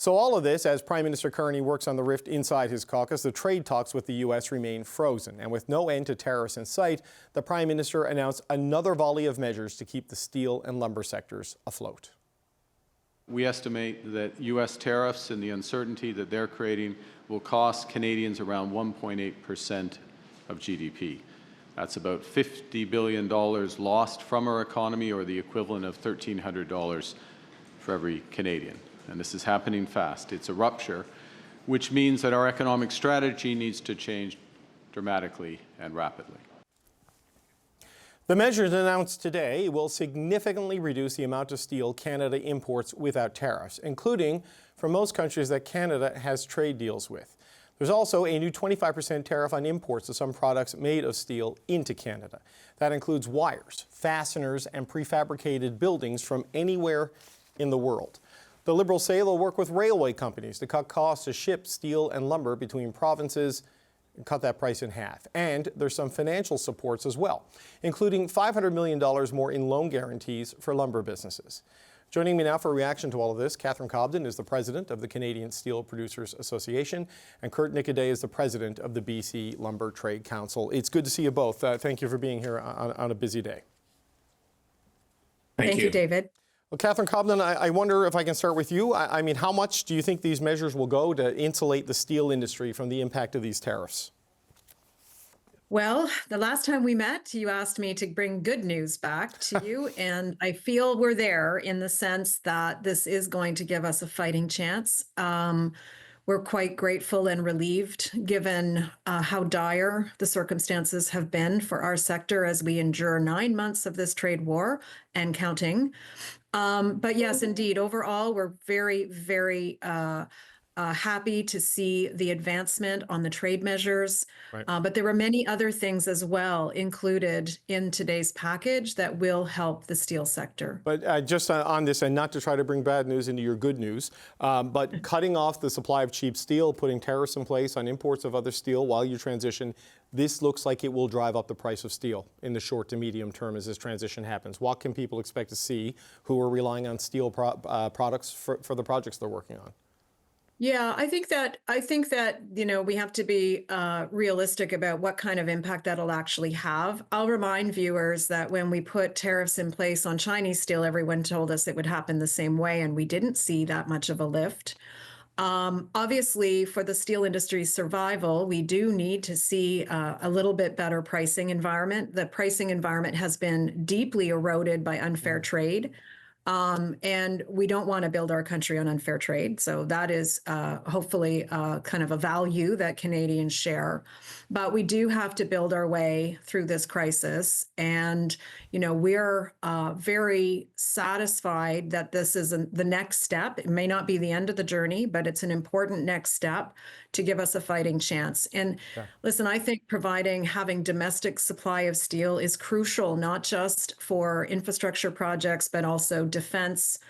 So all of this, as Prime Minister Carney works on the rift inside his caucus, the trade talks with the U.S. remain frozen. And with no end to tariffs in sight, the Prime Minister announced another volley of measures to keep the steel and lumber sectors afloat. We estimate that U.S. tariffs and the uncertainty that they're creating will cost Canadians around 1.8% of GDP. That's about $50 billion lost from our economy, or the equivalent of $1,300 for every Canadian. And this is happening fast. It's a rupture, which means that our economic strategy needs to change dramatically and rapidly. The measures announced today will significantly reduce the amount of steel Canada imports without tariffs, including from most countries that Canada has trade deals with. There's also a new 25% tariff on imports of some products made of steel into Canada. That includes wires, fasteners, and prefabricated buildings from anywhere in the world. The Liberals say they'll work with railway companies to cut costs to ship steel and lumber between provinces and cut that price in half. And there's some financial supports as well, including $500 million more in loan guarantees for lumber businesses. Joining me now for a reaction to all of this, Catherine Cobden is the president of the Canadian Steel Producers Association, and Kurt Niquidet is the president of the BC Lumber Trade Council. It's good to see you both. Thank you for being here on a busy day. Thank you, David. Well, Catherine Cobden, I wonder if I can start with you. I mean, how much do you think these measures will go to insulate the steel industry from the impact of these tariffs? Well, the last time we met, you asked me to bring good news back to you, and I feel we're there in the sense that this is going to give us a fighting chance. We're quite grateful and relieved given how dire the circumstances have been for our sector as we endure 9 months of this trade war and counting. But yes, indeed, overall, we're very, very happy to see the advancement on the trade measures. Right. But there were many other things as well included in today's package that will help the steel sector. But just on this, and not to try to bring bad news into your good news, but cutting off the supply of cheap steel, putting tariffs in place on imports of other steel while you transition, this looks like it will drive up the price of steel in the short to medium term as this transition happens. What can people expect to see who are relying on steel products for the projects they're working on? Yeah, I think that we have to be realistic about what kind of impact that'll actually have. I'll remind viewers that when we put tariffs in place on Chinese steel, everyone told us it would happen the same way, and we didn't see that much of a lift. Obviously, for the steel industry's survival, we do need to see a little bit better pricing environment. The pricing environment has been deeply eroded by unfair trade. And we don't want to build our country on unfair trade. So that is hopefully kind of a value that Canadians share. But we do have to build our way through this crisis. And, we're very satisfied that this is the next step. It may not be the end of the journey, but it's an important next step to give us a fighting chance. And listen, I think having domestic supply of steel is crucial, not just for infrastructure projects, but also defense,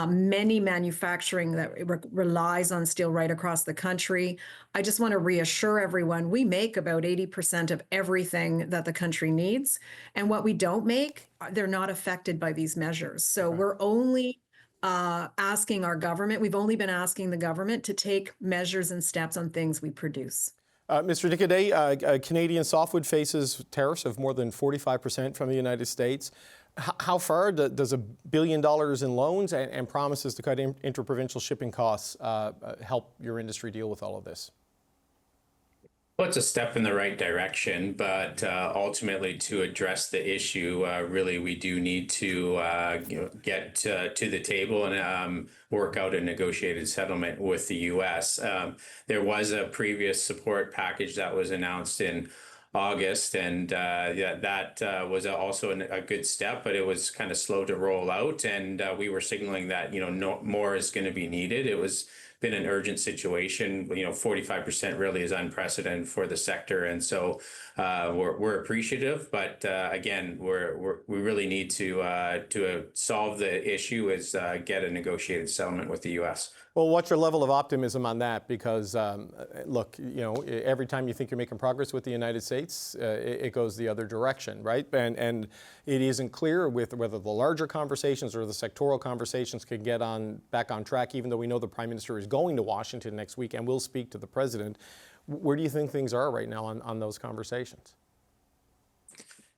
many manufacturing that relies on steel right across the country. I just want to reassure everyone, we make about 80% of everything that the country needs. And what we don't make, they're not affected by these measures. So we're only asking our government, we've only been asking the government to take measures and steps on things we produce. Mr. Niquidet, Canadian softwood faces tariffs of more than 45% from the United States. How far does $1 billion in loans and promises to cut interprovincial shipping costs help your industry deal with all of this? Well, it's a step in the right direction, but ultimately to address the issue, really we do need to get to the table and work out a negotiated settlement with the U.S. There was a previous support package that was announced in August, and that was also a good step, but it was kind of slow to roll out, and we were signaling that no more is going to be needed. It was been an urgent situation. 45% really is unprecedented for the sector, and so we're appreciative. But again, we really need to solve the issue is get a negotiated settlement with the U.S. Well, what's your level of optimism on that? Because, look, every time you think you're making progress with the United States, it goes the other direction, right? And it isn't clear with whether the larger conversations or the sectoral conversations can get back on track, even though we know the Prime Minister is going to Washington next week and will speak to the President. Where do you think things are right now on those conversations?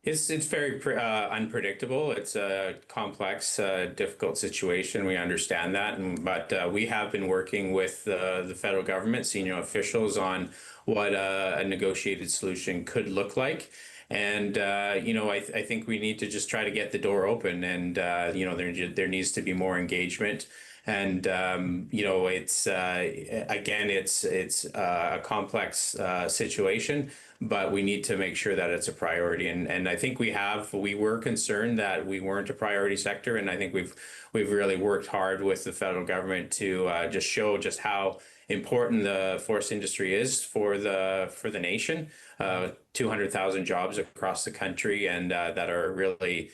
It's very unpredictable. It's a complex, difficult situation. We understand that, but we have been working with the federal government, senior officials, on what a negotiated solution could look like. And I think we need to just try to get the door open, and there needs to be more engagement. And it's a complex situation, but we need to make sure that it's a priority. And I think we were concerned that we weren't a priority sector, and I think we've really worked hard with the federal government to just show just how important the forest industry is for the nation. 200,000 jobs across the country, and that are really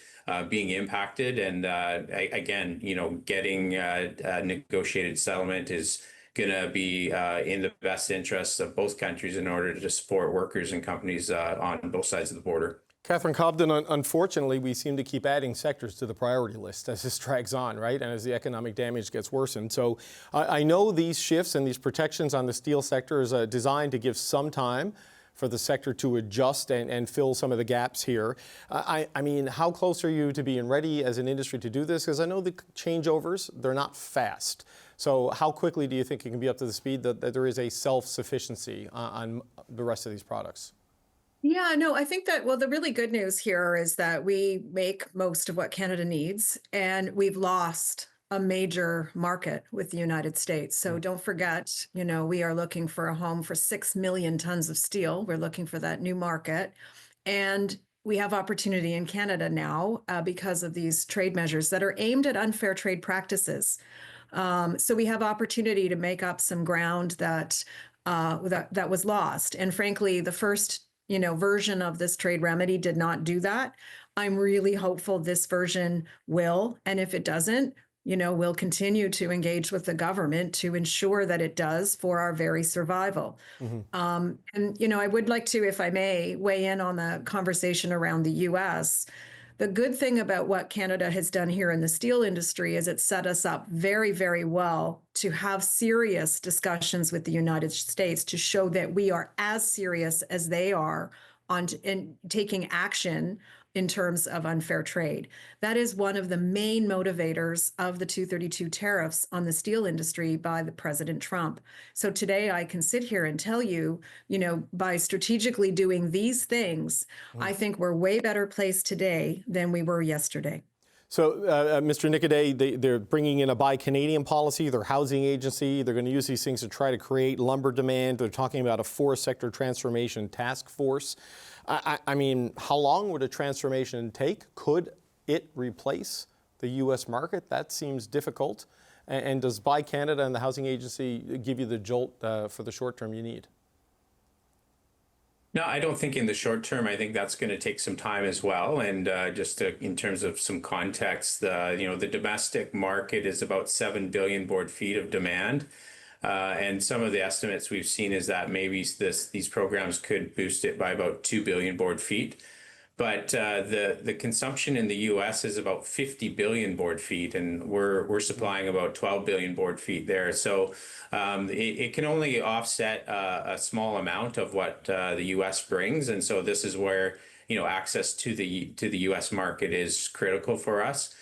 being impacted. And again, getting a negotiated settlement is going to be in the best interests of both countries in order to support workers and companies on both sides of the border. Catherine Cobden, unfortunately, we seem to keep adding sectors to the priority list as this drags on, right? And as the economic damage gets worsened. So I know these shifts and these protections on the steel sector is designed to give some time for the sector to adjust and fill some of the gaps here. I mean, how close are you to being ready as an industry to do this? Because I know the changeovers, they're not fast. So how quickly do you think it can be up to the speed that there is a self-sufficiency on the rest of these products? Yeah, no, I think that, well, the really good news here is that we make most of what Canada needs, and we've lost a major market with the United States. So don't forget, we are looking for a home for 6 million tons of steel. We're looking for that new market. And we have opportunity in Canada now because of these trade measures that are aimed at unfair trade practices. So we have opportunity to make up some ground that was lost. And frankly, the first version of this trade remedy did not do that. I'm really hopeful this version will. And if it doesn't, we'll continue to engage with the government to ensure that it does for our very survival. And I would like to, if I may, weigh in on the conversation around the U.S. The good thing about what Canada has done here in the steel industry is it set us up very, very well to have serious discussions with the United States to show that we are as serious as they are in taking action in terms of unfair trade. That is one of the main motivators of the 232 tariffs on the steel industry by the President Trump. So today I can sit here and tell you, by strategically doing these things, I think we're way better placed today than we were yesterday. So, Mr. Niquidet, they're bringing in a Buy Canadian policy, their housing agency. They're going to use these things to try to create lumber demand. They're talking about a forest sector transformation task force. I mean, how long would a transformation take? Could it replace the U.S. market? That seems difficult. And does Buy Canada and the housing agency give you the jolt for the short term you need? No, I don't think in the short term. I think that's going to take some time as well. And in terms of some context, the domestic market is about 7 billion board feet of demand. And some of the estimates we've seen is that maybe these programs could boost it by about 2 billion board feet. But the consumption in the U.S. is about 50 billion board feet, and we're supplying about 12 billion board feet there. So it can only offset a small amount of what the U.S. brings, and so this is where access to the U.S. market is critical for us.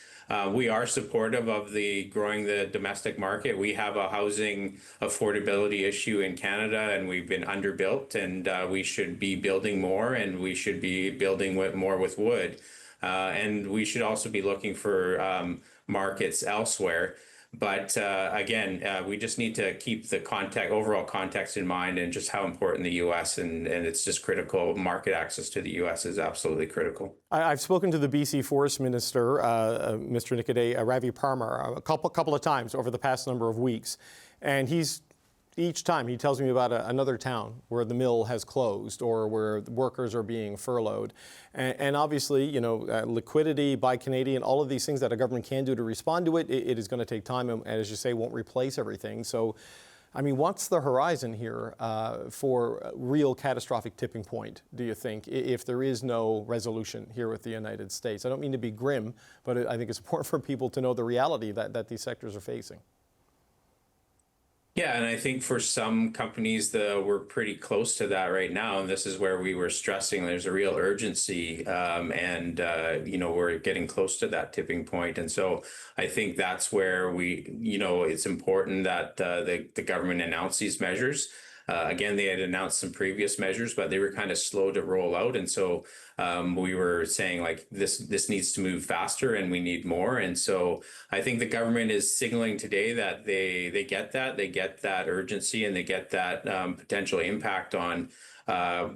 We are supportive of growing the domestic market. We have a housing affordability issue in Canada, and we've been underbuilt, and we should be building more, and we should be building more with wood. And we should also be looking for markets elsewhere. But again, we just need to keep the overall context in mind, and just how important the U.S. and it's just critical. Market access to the U.S. is absolutely critical. I've spoken to the BC Forest Minister, Mr. Niquidet, Ravi Parmar, a couple of times over the past number of weeks, and he's each time he tells me about another town where the mill has closed or where workers are being furloughed. And obviously, you know, liquidity, Buy Canadian, all of these things that a government can do to respond to it, it is going to take time and, as you say, won't replace everything. So, I mean, what's the horizon here for a real catastrophic tipping point, do you think, if there is no resolution here with the United States? I don't mean to be grim, but I think it's important for people to know the reality that these sectors are facing. Yeah, and I think for some companies, we're pretty close to that right now, and this is where we were stressing there's a real urgency, you know, we're getting close to that tipping point, and so I think that's where you know, it's important that the government announce these measures. Again, they had announced some previous measures, but they were kind of slow to roll out. And so we were saying, like, this needs to move faster and we need more. And so I think the government is signaling today that they get that urgency, and they get that potential impact on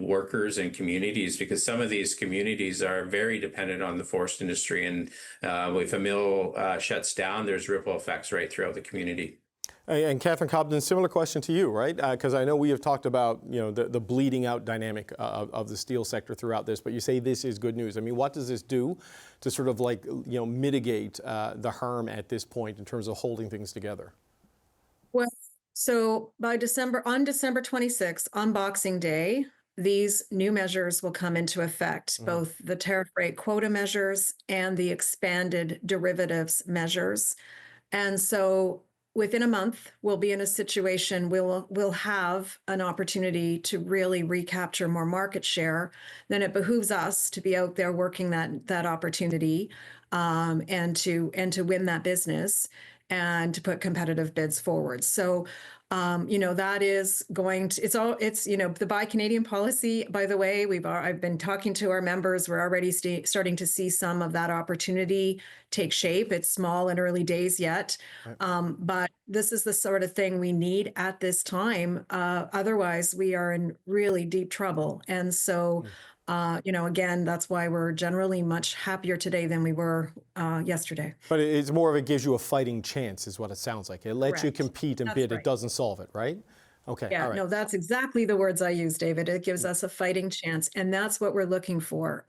workers and communities, because some of these communities are very dependent on the forest industry. And if a mill shuts down, there's ripple effects right throughout the community. And Catherine Cobden, similar question to you, right? Because I know we have talked about, you know, the bleeding out dynamic of the steel sector throughout this, but you say this is good news. I mean, what does this do to sort of, like, you know, mitigate the harm at this point in terms of holding things together? Well, so on December 26th, on Boxing Day, these new measures will come into effect, both the tariff rate quota measures and the expanded derivatives measures. And so within a month, we'll be in a situation we'll have an opportunity to really recapture more market share. Then it behooves us to be out there working that opportunity, and to win that business and to put competitive bids forward. So, you know, that is going to, it's, you know, the Buy Canadian policy, by the way, I've been talking to our members. We're already starting to see some of that opportunity take shape. It's small and early days yet. Right. But this is the sort of thing we need at this time. Otherwise, we are in really deep trouble. And so, you know, again, that's why we're generally much happier today than we were yesterday. But it's more of, it gives you a fighting chance, is what it sounds like. It lets you compete and bid. Right. It doesn't solve it, right? Okay. Yeah, all right. no, that's exactly the words I use, David. It gives us a fighting chance, and that's what we're looking for.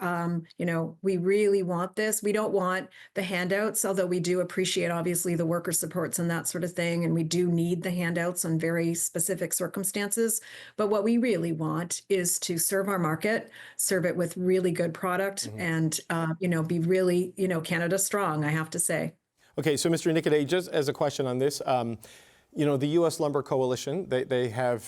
You know, we really want this. We don't want the handouts, although we do appreciate, obviously, the worker supports and that sort of thing, and we do need the handouts on very specific circumstances. But what we really want is to serve our market, serve it with really good product, and, you know, be really, you know, Canada strong, I have to say. Okay, so Mr. Niquidet, just as a question on this, you know, the U.S. Lumber Coalition, they have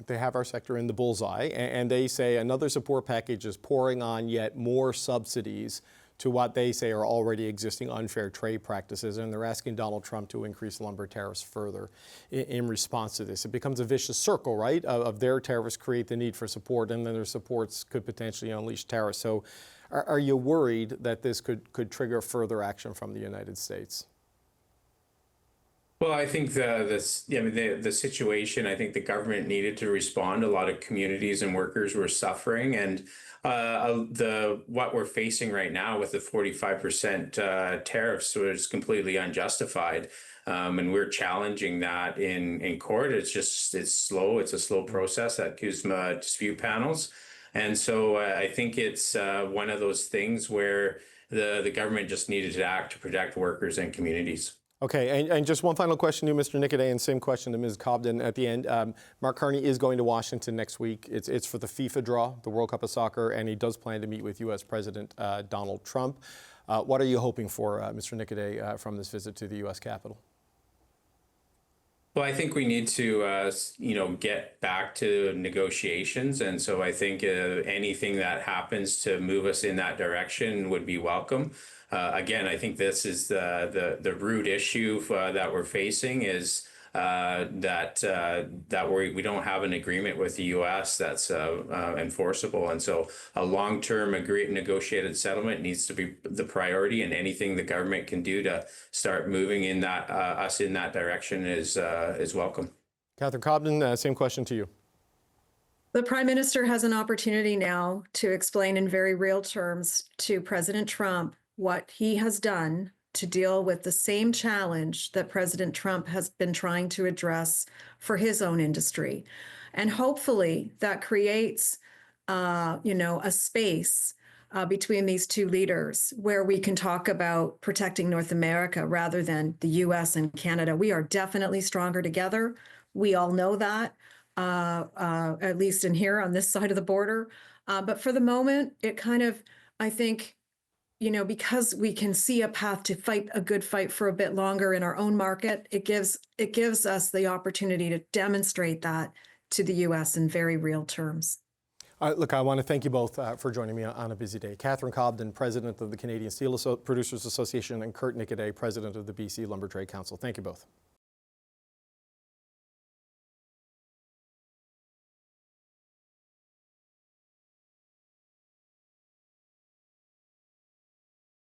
our sector in the bullseye, and they say another support package is pouring on yet more subsidies to what they say are already existing unfair trade practices, and they're asking Donald Trump to increase lumber tariffs further in response to this. It becomes a vicious circle, right, of their tariffs create the need for support, and then their supports could potentially unleash tariffs. So are you worried that this could trigger further action from the United States? Well, I think the situation, I think the government needed to respond. A lot of communities and workers were suffering, and what we're facing right now with the 45% tariffs was completely unjustified. And we're challenging that in court. It's slow. It's a slow process at CUSMA dispute panels. And so I think it's one of those things where the government just needed to act to protect workers and communities. Okay, and just one final question to Mr. Niquidet, and same question to Ms. Cobden at the end. Mark Carney is going to Washington next week. It's for the FIFA draw, the World Cup of Soccer, and he does plan to meet with U.S. President Donald Trump. What are you hoping for, Mr. Niquidet, from this visit to the U.S. Capitol? Well, I think we need to, you know, get back to negotiations, and so I think anything that happens to move us in that direction would be welcome. Again, I think this is the root issue that we're facing is that we don't have an agreement with the U.S. that's enforceable, and so a long-term negotiated settlement needs to be the priority. And anything the government can do to start moving in us in that direction is welcome. Catherine Cobden, same question to you. The Prime Minister has an opportunity now to explain in very real terms to President Trump what he has done to deal with the same challenge that President Trump has been trying to address for his own industry. And hopefully that creates, a space between these two leaders where we can talk about protecting North America rather than the US and Canada. We are definitely stronger together. We all know that, at least in here on this side of the border. But for the moment, it kind of, I think, because we can see a path to fight a good fight for a bit longer in our own market, it gives us the opportunity to demonstrate that to the US in very real terms. Look, I want to thank you both for joining me on a busy day. Catherine Cobden, President of the Canadian Steel Producers Association, and Kurt Niquidet, President of the BC Lumber Trade Council. Thank you both.